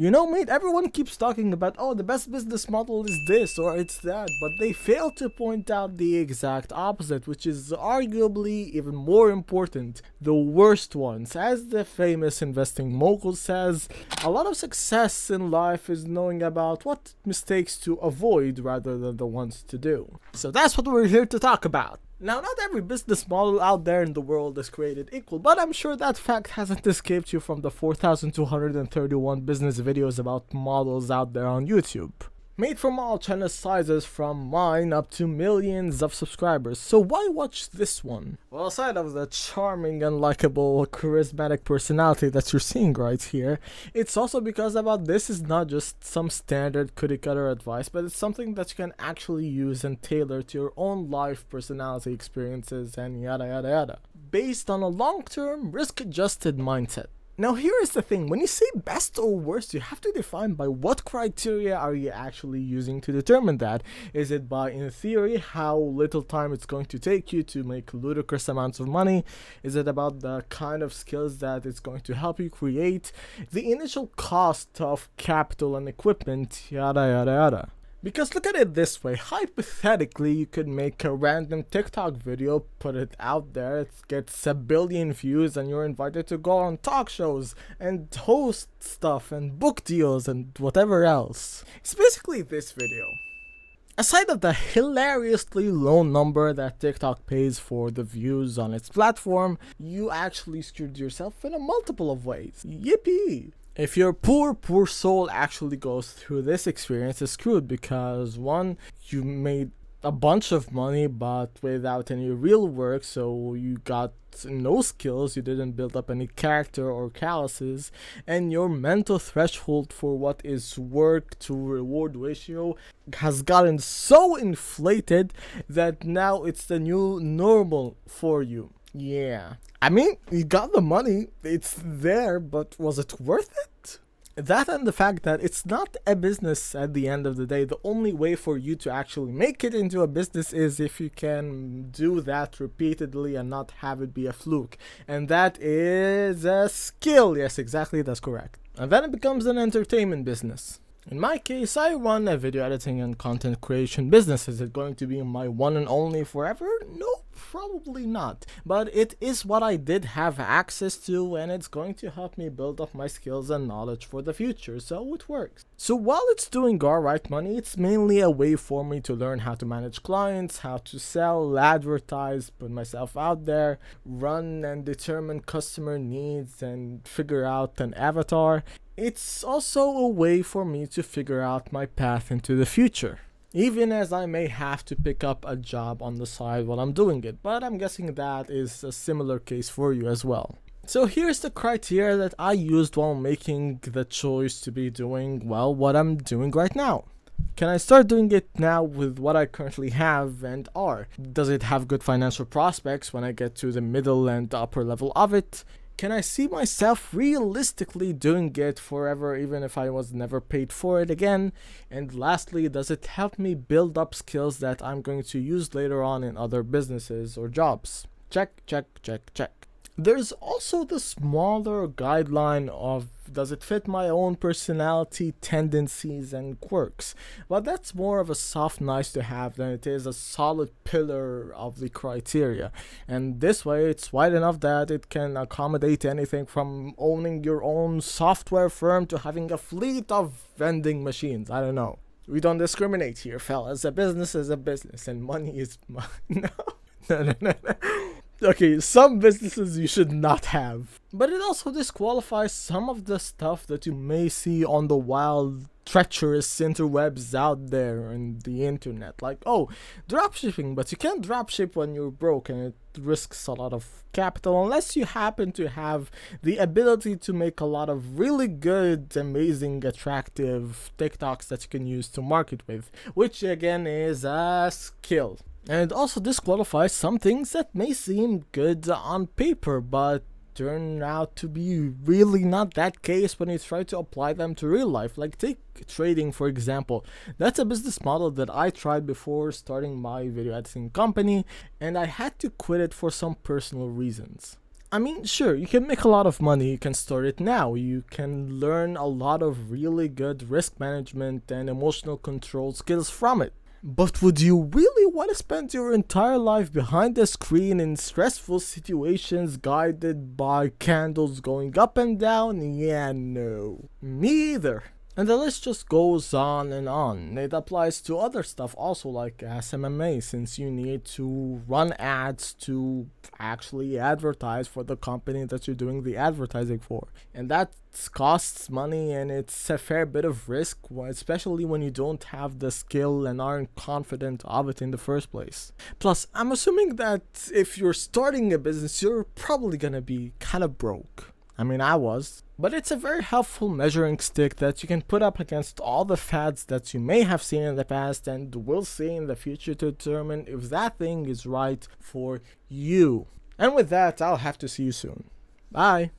You know, mate, everyone keeps talking about, oh, the best business model is this or it's that, but they fail to point out the exact opposite, which is arguably even more important, the worst ones. As the famous investing mogul says, a lot of success in life is knowing about what mistakes to avoid rather than the ones to do. So that's what we're here to talk about. Now, not every business model out there in the world is created equal, but I'm sure that fact hasn't escaped you from the 4,231 business videos about models out there on YouTube. Made from all channel sizes, from mine up to millions of subscribers. So why watch this one? Well, aside of the charming and likable, charismatic personality that you're seeing right here, it's also because about this is not just some standard cookie cutter advice, but it's something that you can actually use and tailor to your own life, personality, experiences, and yada yada yada, based on a long-term, risk-adjusted mindset. Now here is the thing, when you say best or worst, you have to define by what criteria are you actually using to determine that. Is it by, in theory, how little time it's going to take you to make ludicrous amounts of money? Is it about the kind of skills that it's going to help you create? The initial cost of capital and equipment, yada yada yada. Because look at it this way, hypothetically you could make a random TikTok video, put it out there, it gets a billion views and you're invited to go on talk shows and host stuff and book deals and whatever else. It's basically this video. Aside of the hilariously low number that TikTok pays for the views on its platform, you actually screwed yourself in a multiple of ways. Yippee! If your poor soul actually goes through this experience, it's screwed because one, you made a bunch of money but without any real work, so you got no skills, you didn't build up any character or calluses, and your mental threshold for what is work to reward ratio has gotten so inflated that now it's the new normal for you. Yeah. I mean, you got the money, it's there, but was it worth it? That and the fact that it's not a business at the end of the day. The only way for you to actually make it into a business is if you can do that repeatedly and not have it be a fluke. And that is a skill. Yes, exactly, that's correct. And then it becomes an entertainment business. In my case, I run a video editing and content creation business. Is it going to be my one and only forever? No, probably not. But it is what I did have access to, and it's going to help me build up my skills and knowledge for the future, so it works. So while it's doing alright money, it's mainly a way for me to learn how to manage clients, how to sell, advertise, put myself out there, run and determine customer needs, and figure out an avatar. It's also a way for me to figure out my path into the future, even as I may have to pick up a job on the side while I'm doing it, but I'm guessing that is a similar case for you as well. So here's the criteria that I used while making the choice to be doing, well, what I'm doing right now. Can I start doing it now with what I currently have and are? Does it have good financial prospects when I get to the middle and upper level of it? Can I see myself realistically doing it forever even if I was never paid for it again? And lastly, does it help me build up skills that I'm going to use later on in other businesses or jobs? Check, check, check, check. There's also the smaller guideline of does it fit my own personality, tendencies, and quirks? But that's more of a soft nice to have than it is a solid pillar of the criteria. And this way it's wide enough that it can accommodate anything from owning your own software firm to having a fleet of vending machines. I don't know. We don't discriminate here, fellas. A business is a business and money is money. No. Okay, some businesses you should not have. But it also disqualifies some of the stuff that you may see on the wild, treacherous interwebs out there in the internet. Like, oh, dropshipping, but you can't dropship when you're broke and it risks a lot of capital unless you happen to have the ability to make a lot of really good, amazing, attractive TikToks that you can use to market with, which again is a skill. And it also disqualifies some things that may seem good on paper, but turn out to be really not that case when you try to apply them to real life. Like take trading for example. That's a business model that I tried before starting my video editing company, and I had to quit it for some personal reasons. I mean, sure, you can make a lot of money, you can start it now, you can learn a lot of really good risk management and emotional control skills from it. But would you really want to spend your entire life behind a screen in stressful situations guided by candles going up and down? Yeah, no. Me either. And the list just goes on and on. It applies to other stuff also, like SMMA, since you need to run ads to actually advertise for the company that you're doing the advertising for. And that costs money and it's a fair bit of risk, especially when you don't have the skill and aren't confident of it in the first place. Plus, I'm assuming that if you're starting a business, you're probably gonna be kind of broke. I mean, I was. But it's a very helpful measuring stick that you can put up against all the fads that you may have seen in the past and will see in the future to determine if that thing is right for you. And with that, I'll have to see you soon. Bye.